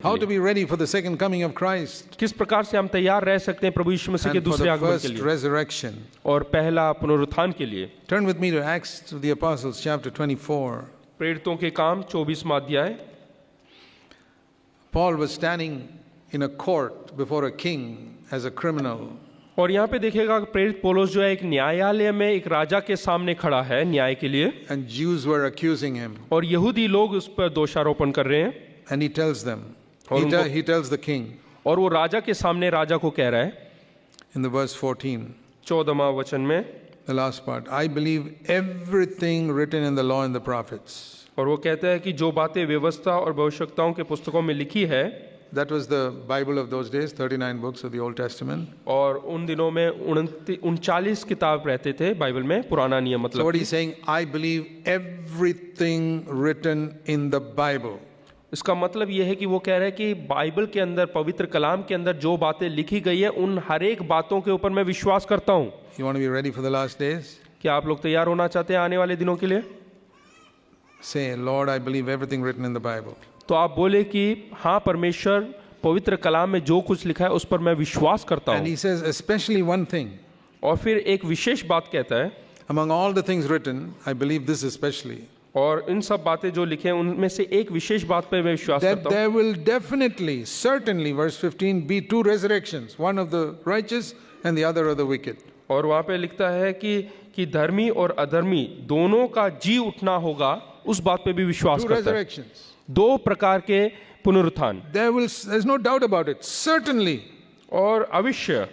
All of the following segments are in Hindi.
How to be ready for the second coming of Christ किस प्रकार से हम तैयार रह सकते हैं प्रभु यीशु मसीह के and for दूसरे the आगमन के first लिए resurrection. और पहला पुनरुत्थान के लिए। Turn with me to Acts of the Apostles, chapter 24. प्रेरितों के काम 24वां अध्याय। Paul was standing in a court before a king as a criminal. और यहाँ पे देखिएगा प्रेरित पौलुस जो है एक न्यायालय में एक राजा के सामने खड़ा है न्याय के लिए, And Jews were accusing him. और यहूदी लोग उस पर दोषारोपण कर रहे हैं। And he tells them, और he tells the king और वो राजा के सामने राजा को कह रहा है in the verse 14, 14वां वचन में, the last part, I believe everything written in the law and the prophets. और वो कहता है कि जो बातें व्यवस्था और भविष्यवक्ताओं के पुस्तकों में लिखी है, That was the Bible of those days, 39 books of the Old Testament. और उन दिनों में 39 किताब रहते थे बाइबल में, पुराना नियम So what मतलब। he's saying, I believe everything written in the Bible. इसका मतलब ये है कि वो कह रहा है कि बाइबल के अंदर, पवित्र कलाम के अंदर जो बातें लिखी गई है उन हर एक बातों के ऊपर मैं विश्वास करता हूँ। You want to be ready for the last days? क्या आप लोग तैयार होना चाहते हैं आने वाले दिनों के लिए? Say, Lord, I believe everything written in the Bible. तो आप बोले कि हाँ परमेश्वर, पवित्र कलाम में जो कुछ लिखा है उस पर मैं विश्वास करता And हूँ। he says, especially one thing. और फिर एक विशेष बात कहता है, Among all the things written, I believe this especially. और इन सब बातें जो लिखे हैं उनमें से एक विशेष बात पर मैं विश्वास That करता हूँ, there will definitely, certainly, verse 15, be two resurrections, one of the righteous and the other of the wicked. और वहाँ पे लिखता है कि धर्मी और अधर्मी दोनों का जी उठना होगा, उस बात पे भी विश्वास Two करता है। resurrections. दो प्रकार के पुनरुत्थान, There's no doubt about it. Certainly. और अवश्य।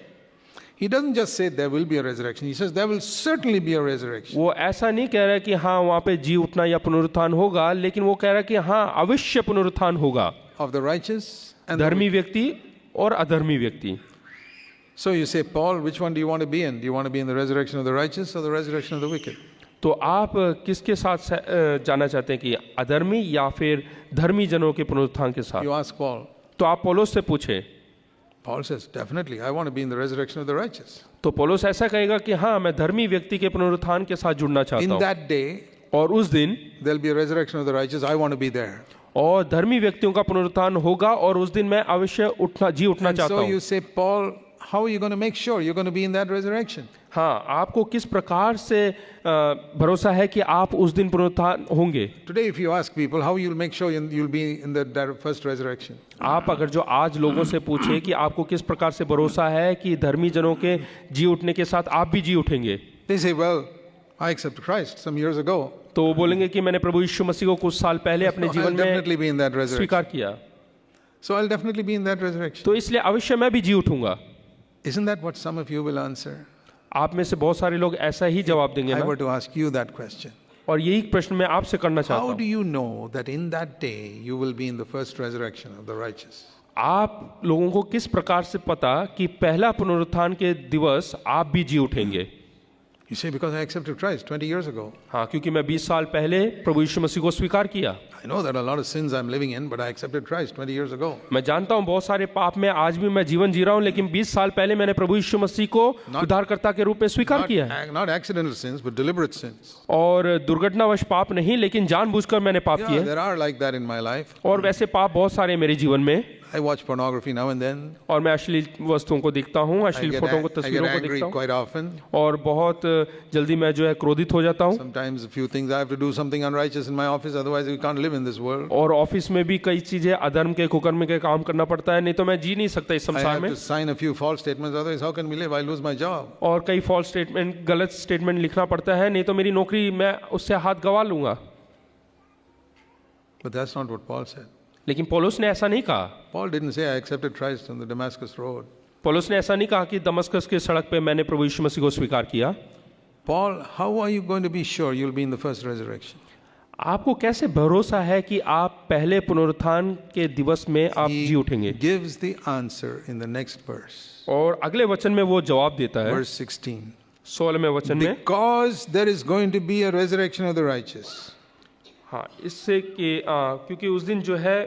He doesn't just say there will be a resurrection. He says there will certainly be a resurrection. वो ऐसा नहीं कह रहा है कि हाँ वहाँ पे जी उठना या पुनरुत्थान होगा, लेकिन वो कह रहा है कि हाँ अवश्य पुनरुत्थान होगा, Of the righteous and the धर्मी व्यक्ति और अधर्मी व्यक्ति। So you say, Paul, which one do you want to be in? Do you want to be in the resurrection of the righteous or the resurrection of the wicked? तो आप किसके साथ जाना चाहते हैं कि अधर्मी या फिर धर्मी जनों के पुनरुत्थान के साथ? You ask Paul. तो आप पौलुस से पूछे। Paul says, definitely, I want to be in the resurrection of the righteous. तो पौलुस ऐसा कहेगा कि हाँ मैं धर्मी व्यक्ति के पुनरुत्थान के साथ जुड़ना चाहता In हूँ, that day, और उस दिन there'll be a resurrection of the righteous. I want to be there. और धर्मी व्यक्तियों का पुनरुत्थान होगा, और उस दिन मैं अवश्य जी उठना And चाहता so हूँ। you say, Paul, how are you going to make sure you're going to be in that resurrection? हाँ, आपको किस प्रकार से भरोसा है कि आप उस दिन पुनरुत्थान होंगे? Today, if you ask people, how you'll make sure you'll be in the first resurrection? आप अगर जो आज लोगों से पूछे कि आपको किस प्रकार से भरोसा है कि धर्मी जनों के जी उठने के साथ आप भी जी उठेंगे, They say, well, I accepted Christ some years ago. तो वो बोलेंगे कि मैंने प्रभु यीशु मसीह को कुछ साल पहले अपने I'll जीवन definitely be में in that resurrection. स्वीकार किया, So I'll definitely be in that resurrection. तो इसलिए अवश्य मैं भी जी उठूंगा। Isn't that what some of you will answer? आप में से बहुत सारे लोग ऐसा ही जवाब देंगे I ना, were to ask you that question. और यही प्रश्न मैं आपसे करना चाहता How do हूँ। you know that in that day you will be in the first resurrection of the righteous? आप लोगों को किस प्रकार से पता कि पहला पुनरुत्थान के दिवस आप भी जी उठेंगे? You say, because I accepted Christ 20 years ago. हाँ, क्योंकि मैं 20 साल पहले प्रभु यीशु मसीह को स्वीकार किया। I know that a lot of sins I'm living in, but I accepted Christ 20 years ago. मैं जानता हूँ बहुत सारे पाप में आज भी मैं जीवन जी रहा हूँ, लेकिन 20 साल पहले मैंने प्रभु यीशु मसीह को उद्धारकर्ता के रूप में स्वीकार किया है। Not accidental sins, but deliberate sins. और दुर्घटनावश पाप नहीं, लेकिन जानबूझकर मैंने पाप Yeah, किए, there are like that in my life. और वैसे पाप बहुत सारे मेरे जीवन में। I watch pornography now and then. और मैं अश्लील वस्तुओं को देखता हूँ, I अश्लील get, फोटों को, I get तस्वीरों को angry देखता हूँ, quite often. और बहुत जल्दी मैं जो है क्रोधित हो जाता हूँ। Sometimes a few things I have to do something unrighteous in my office, otherwise we can't live in this world. और ऑफिस में भी कई चीजें अधर्म के, कुकर्म के काम करना पड़ता है, नहीं तो मैं जी नहीं सकता इस I संसार have में। to sign a few false statements, otherwise how can we live? I lose my job. और कई फॉल्स स्टेटमेंट, गलत स्टेटमेंट लिखना पड़ता है, नहीं तो मेरी नौकरी मैं उससे हाथ गवा लूंगा। But that's not what Paul said. लेकिन पौलुस ने ऐसा नहीं कहा। Paul didn't say I accepted Christ on the Damascus road. पौलुस ने ऐसा नहीं कहा कि दमस्कस के सड़क पे मैंने प्रभु यीशु मसीह को स्वीकार किया। Paul, how are you going to be sure you'll be in the first resurrection? आपको कैसे भरोसा है कि आप पहले पुनरुत्थान के दिवस में आप जी उठेंगे? He gives the answer in the next verse. और अगले वचन में वो जवाब देता है, Verse 16. 16वें वचन में। Because there is going to be a resurrection of the righteous. हाँ, इससे कि क्योंकि उस दिन जो है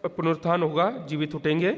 पुनरुत्थान होगा, जीवित उठेंगे।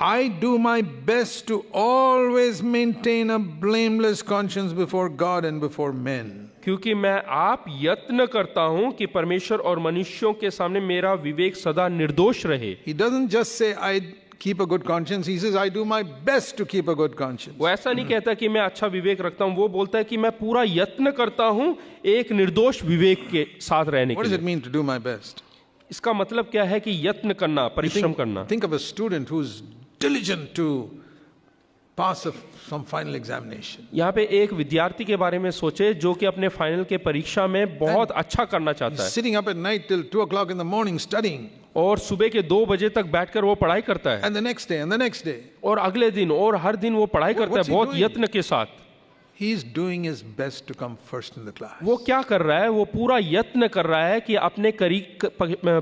I do my best to always maintain a blameless conscience before God and before men. क्योंकि मैं आप यत्न करता हूं कि परमेश्वर और मनुष्यों के सामने मेरा विवेक सदा निर्दोष रहे। He doesn't just say, I keep a good conscience. He says, I do my best to keep a good conscience. वो ऐसा नहीं कहता कि मैं अच्छा विवेक रखता हूं, वो बोलता है कि मैं पूरा यत्न करता हूं एक निर्दोष विवेक के साथ रहने What के does it लिए। mean to do my best? इसका मतलब क्या है कि यत्न करना, परिश्रम करना। Think of a student who's diligent to pass some final examination. यहाँ पे एक विद्यार्थी के बारे में सोचे जो कि अपने फाइनल के परीक्षा में बहुत अच्छा करना चाहता है Sitting up at night till 2 o'clock in the morning studying. और सुबह के 2 बजे तक बैठकर वो पढ़ाई करता है And the next day, and the next day. और अगले दिन और हर दिन वो पढ़ाई करता What's है he बहुत doing? यत्न के साथ। He's doing his best to come first in the class. वो क्या कर रहा है? वो पूरा यत्न कर रहा है कि अपने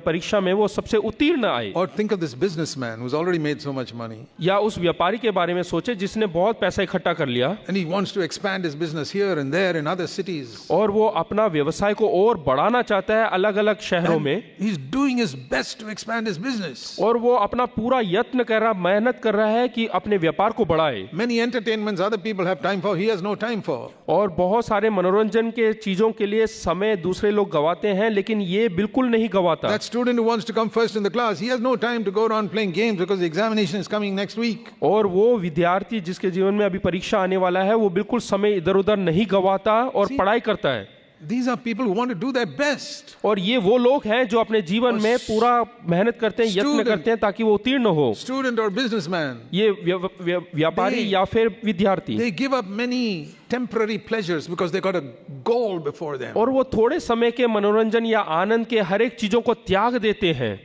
परीक्षा में वो सबसे उत्तीर्ण आए। Or think of this businessman who's already made so much money. या उस व्यापारी के बारे में सोचे जिसने बहुत पैसा इकट्ठा कर लिया And he wants to expand his business here and there in other cities. और वो अपना व्यवसाय को और बढ़ाना चाहता है अलग अलग शहरों में, He's doing his best to expand his business. और वो अपना पूरा यत्न कर रहा, मेहनत कर रहा है कि अपने व्यापार को बढ़ाए। Many entertainments other people have time for, he has no time for. और बहुत सारे मनोरंजन के चीजों के लिए समय दूसरे लोग गवाते हैं, लेकिन ये बिल्कुल नहीं गवाता। That student who wants to come first in the class, he has no time to go around playing games because the examination is coming next week. और वो विद्यार्थी जिसके जीवन में अभी परीक्षा आने वाला है, वो बिल्कुल समय इधर उधर नहीं गवाता और पढ़ाई करता है। These are people who want to do their best. और ये वो लोग हैं जो अपने जीवन में पूरा मेहनत करते हैं, यत्न करते हैं ताकि वो उत्तीर्ण हो। Student or businessman, ये व्यापारी या फिर विद्यार्थी, they give up many temporary pleasures because they got a goal before them. और वो थोड़े समय के मनोरंजन या आनंद के हर एक चीजों को त्याग देते हैं।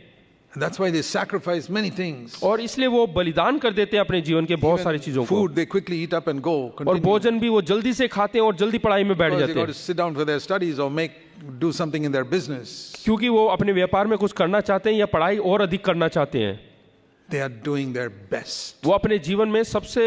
And that's why they sacrifice many things. और इसलिए वो बलिदान कर देते हैं अपने जीवन के बहुत सारी चीजों को। Food they quickly eat up and go. और Continue. भोजन भी वो जल्दी से खाते हैं और जल्दी पढ़ाई में बैठ Because they जाते got हैं, to sit down for their studies or do something in their business. क्योंकि वो अपने व्यापार में कुछ करना चाहते हैं या पढ़ाई और अधिक करना चाहते हैं। They are doing their best. वो अपने जीवन में सबसे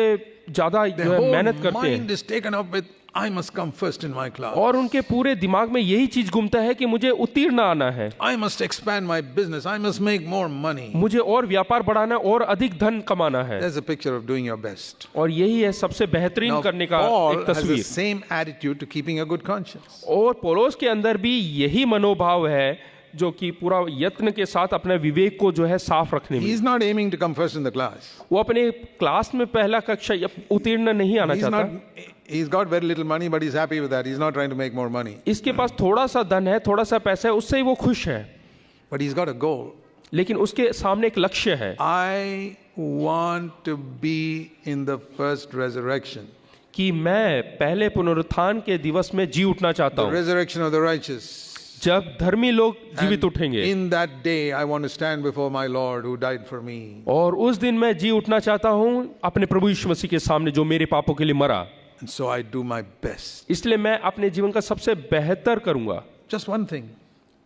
ज्यादा जो Their है whole मेहनत करते हैं, mind is taken up with, I must come first in my class. और उनके पूरे दिमाग में यही चीज घूमता है कि मुझे उत्तीर्ण आना है, I must expand my business. I must make more money. मुझे और व्यापार बढ़ाना और अधिक धन कमाना है। There's a picture of doing your best. और यही है सबसे बेहतरीन Now, करने का Paul एक has the तस्वीर। same attitude to keeping a good conscience. और पौलुस के अंदर भी यही मनोभाव है जो कि पूरा यत्न के साथ अपने विवेक को जो है साफ रखने में। He's not aiming to come first in the class. वो अपने क्लास में पहला कक्षा उत्तीर्ण नहीं आना चाहता। He's got very little money, but he's happy with that. He's not trying to make more money. इसके पास थोड़ा सा धन है, थोड़ा सा पैसा है, उससे ही वो खुश है। But he's got a goal. लेकिन उसके सामने एक लक्ष्य है I want to be in the first resurrection. कि मैं पहले पुनरुत्थान के दिवस में जी उठना चाहता The हूँ, resurrection of the righteous. जब धर्मी लोग जीवित And उठेंगे। in that day, I want to stand before my Lord who died for me. और उस दिन मैं जी उठना चाहता हूँ अपने प्रभु यीशु मसीह के सामने जो मेरे पापों के लिए मरा। And so I do my best. इसलिए मैं अपने जीवन का सबसे बेहतर करूंगा। Just one thing,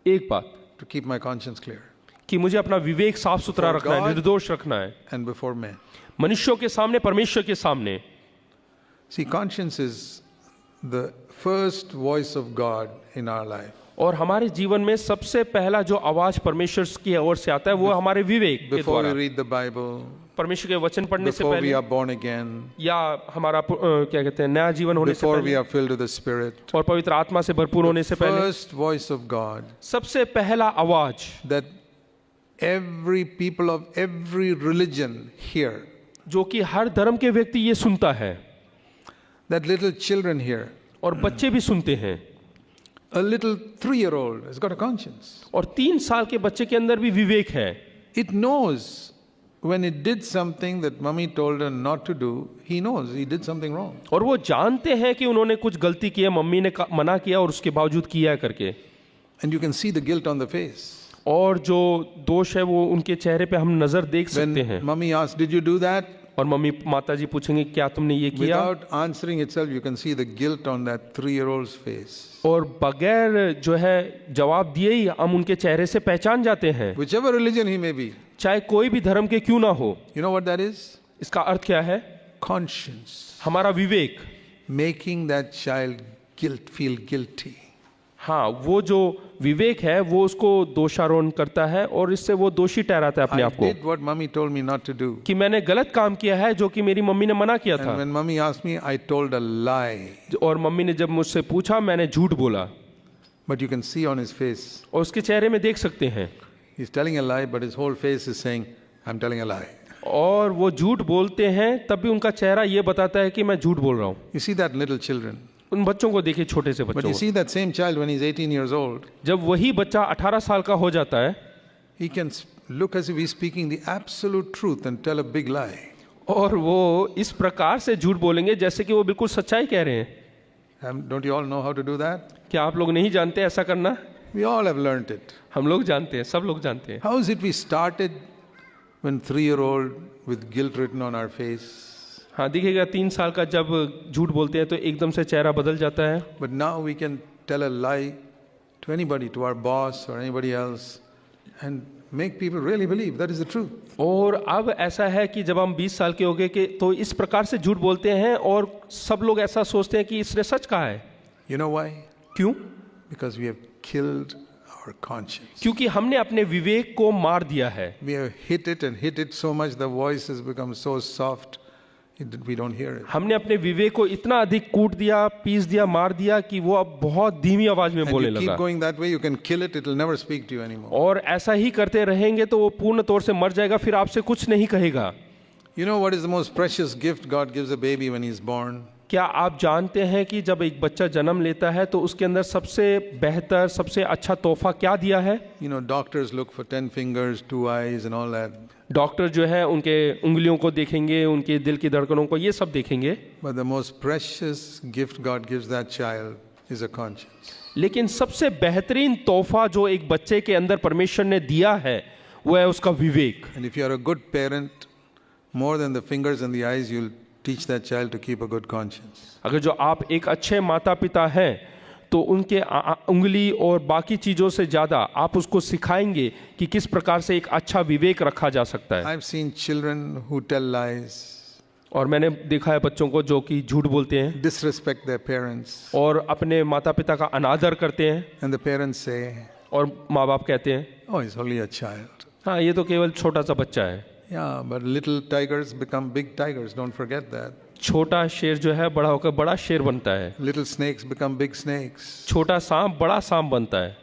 एक बात to keep my conscience clear. कि मुझे अपना विवेक साफ सुथरा For रखना है, God. निर्दोष रखना है, And before men. मनुष्यों के सामने, परमेश्वर के सामने। See, conscience is the first voice of God in our life. और हमारे जीवन में सबसे पहला जो आवाज परमेश्वर की ओर से आता है वो हमारे विवेक के Before we द्वारा। read the Bible, परमेश्वर के वचन पढ़ने से before we पहले are born again, या हमारा क्या कहते हैं नया जीवन होने से before we पहले are filled with the Spirit, और पवित्र आत्मा से भरपूर होने से पहले first voice of God सबसे पहला आवाज that every people of every religion hear, जो कि हर धर्म के व्यक्ति ये सुनता है that little children hear. और बच्चे भी सुनते हैं। A little 3-year-old has got a conscience. और 3 साल के बच्चे के अंदर भी विवेक है। It knows when it did something that mummy told her not to do, he knows he did something wrong. और वो जानते हैं कि उन्होंने कुछ गलती की है, मम्मी ने मना किया और उसके बावजूद किया है करके। And you can see the guilt on the face. और जो दोष है वो उनके चेहरे पे हम नजर देख सकते हैं। When mummy asks, did you do that? और मम्मी माता जी पूछेंगे क्या तुमने ये किया, Without answering itself, you can see the guilt on that 3-year-old's face. और बगैर जो है जवाब दिए ही हम उनके चेहरे से पहचान जाते हैं, Whichever religion he may be. चाहे कोई भी धर्म के क्यों ना हो। You know what that is? इसका अर्थ क्या है? Conscience. हमारा विवेक Making that child feel guilty. हाँ, वो जो विवेक है वो उसको दोषारोपण करता है और इससे वो दोषी ठहराता है अपने I आप को did what mummy told me not to do. कि मैंने गलत काम किया है जो कि मेरी मम्मी ने मना किया था। And when mummy asked me, I told a lie. और मम्मी ने जब मुझसे पूछा मैंने झूठ बोला। But you can see on his face, और उसके चेहरे में देख सकते हैं he's telling a lie, but his whole face is saying, I'm telling a lie. और वो झूठ बोलते हैं तब भी उनका चेहरा ये बताता है कि मैं झूठ बोल रहा हूँ। You see that little children. उन बच्चों को देखिए, छोटे से But बच्चों you को। see that same child when he's 18 years old, जब वही बच्चा 18 साल का हो जाता है he can look as if he's speaking the absolute truth and tell a big lie. और वो इस प्रकार से झूठ बोलेंगे जैसे कि वो बिल्कुल सच्चाई कह रहे हैं। Don't you all know how to do that? क्या आप लोग नहीं जानते ऐसा करना? We all have learned it. हम लोग जानते हैं, सब लोग जानते हैं। How is it we started when 3-year-old with guilt written on our face? हाँ, दिखेगा 3 साल का जब झूठ बोलते हैं तो एकदम से चेहरा बदल जाता है। But now we can tell a lie to anybody, to our boss or anybody else, and make people really believe that is the truth. और अब ऐसा है कि जब हम 20 साल के हो गए कि तो इस प्रकार से झूठ बोलते हैं और सब लोग ऐसा सोचते हैं कि इसने सच कहा है। You know why? क्यों? Because we have killed our conscience. क्योंकि हमने अपने विवेक को मार दिया है। We have hit it and hit it so much the voice has become so soft we don't hear it. हमने अपने विवेक को इतना अधिक कूट दिया, पीस दिया, मार दिया कि वो अब बहुत धीमी आवाज में And बोलने you keep लगा। going that way, you can kill it, it will never speak to you anymore. और ऐसा ही करते रहेंगे तो वो पूर्ण तौर से मर जाएगा, फिर आपसे कुछ नहीं कहेगा। You know what is the most precious gift God gives a baby when he's born? क्या आप जानते हैं कि जब एक बच्चा जन्म लेता है तो उसके अंदर सबसे बेहतर, सबसे अच्छा तोहफा क्या दिया है? You know, doctors look for 10 fingers, 2 eyes and all that. Doctor जो है उनके उंगलियों को देखेंगे, उनके दिल की धड़कनों को, ये सब देखेंगे। But the most precious gift God gives that child is a conscience. लेकिन सबसे बेहतरीन तोहफा जो एक बच्चे के अंदर परमेश्वर ने दिया है वो है उसका विवेक। And if you are a good parent, more than the fingers and the eyes, you'll teach that child to keep a good conscience. अगर जो आप एक अच्छे माता पिता हैं तो उनके उंगली और बाकी चीज़ों से ज़्यादा आप उसको सिखाएंगे कि किस प्रकार से एक अच्छा विवेक रखा जा सकता है। I've seen children who tell lies, और मैंने देखा है बच्चों को जो कि झूठ बोलते हैं disrespect their parents, और अपने माता पिता का अनादर करते हैं, and the parents say, और माँ बाप कहते हैं oh, he's only a child. हाँ, ये तो केवल छोटा सा बच्चा है। Yeah, but little tigers become big tigers, don't forget that. छोटा शेर जो है बड़ा होकर बड़ा शेर बनता है, Little snakes become big snakes. छोटा सांप बड़ा सांप बनता है।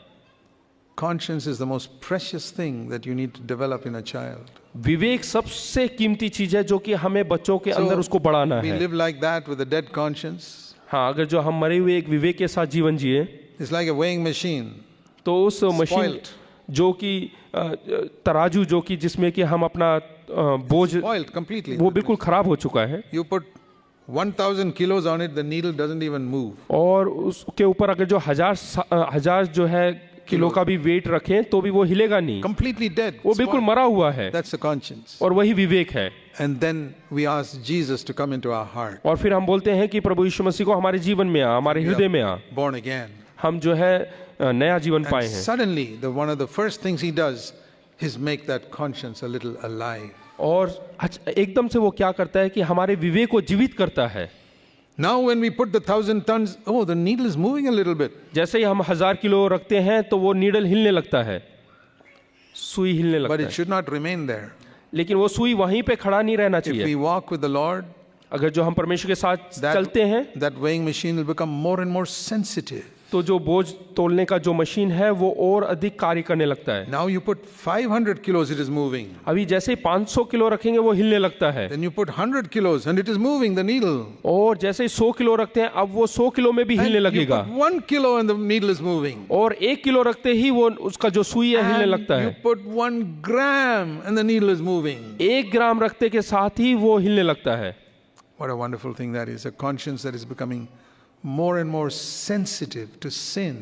Conscience is the most precious thing that you need to develop in a child. विवेक सबसे कीमती चीज है जो कि हमें बच्चों के अंदर उसको बढ़ाना We है। live like that with a dead conscience. हाँ, अगर जो हम मरे हुए एक विवेक के साथ जीवन जिए It's like a weighing machine. तो उस मशीन Spoiled. जो कि तराजू जो कि जिसमें कि हम अपना बोझ, Spoiled completely. वो बिल्कुल खराब हो चुका है। You put 1,000 kilos on it, the needle doesn't even move. और उसके ऊपर अगर जो हजार जो है किलो का भी वेट रखें तो भी वो हिलेगा नहीं, Completely dead. वो बिल्कुल Spoiled. मरा हुआ है। That's the conscience. और वही विवेक है। And then we ask Jesus to come into our heart. और फिर हम बोलते हैं कि प्रभु यीशु मसीह को हमारे जीवन में आ, हमारे हृदय में आ, Born again. हम जो है नया जीवन And पाए हैं। suddenly, one of the first things he does is make that conscience a little alive. और एकदम से वो क्या करता है कि हमारे विवेक को जीवित करता है। Now when we put the 1,000 tons, oh, the needle is moving a little bit. जैसे ही हम 1000 किलो रखते हैं तो वो नीडल हिलने लगता है, सुई हिलने But लगता it है। should not remain there. लेकिन वो सुई वहीं पे खड़ा नहीं रहना If we चाहिए। walk with the Lord, अगर जो हम परमेश्वर के साथ चलते हैं that weighing machine will become more and more sensitive. तो जो बोझ तोलने का जो मशीन है वो और अधिक कार्य करने लगता है। Now you put 500 kilos, it is moving. अभी जैसे ही 500 किलो रखेंगे वो हिलने लगता है, Then you put 100 kilos and it is moving, the needle. और जैसे ही 100 किलो रखते हैं अब वो 100 किलो में भी And हिलने you लगेगा, put 1 kilo and the needle is moving. और 1 किलो रखते ही वो उसका जो सुई है हिलने And लगता you है, put 1 gram and the needle is moving. 1 ग्राम रखते के साथ ही वो हिलने लगता है। What a wonderful thing that is, a conscience that is becoming more and more sensitive to sin.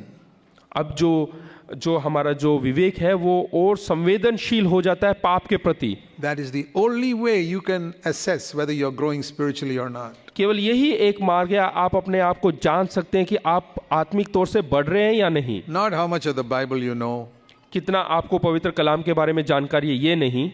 अब जो हमारा जो विवेक है वो और संवेदनशील हो जाता है पाप के प्रति। That is the only way you can assess whether you're growing spiritually or not. केवल यही एक मार्ग है, आप अपने आप को जान सकते हैं कि आप आत्मिक तौर से बढ़ रहे हैं या नहीं। Not how much of the Bible you know. कितना आपको पवित्र कलाम के बारे में जानकारी है ये नहीं,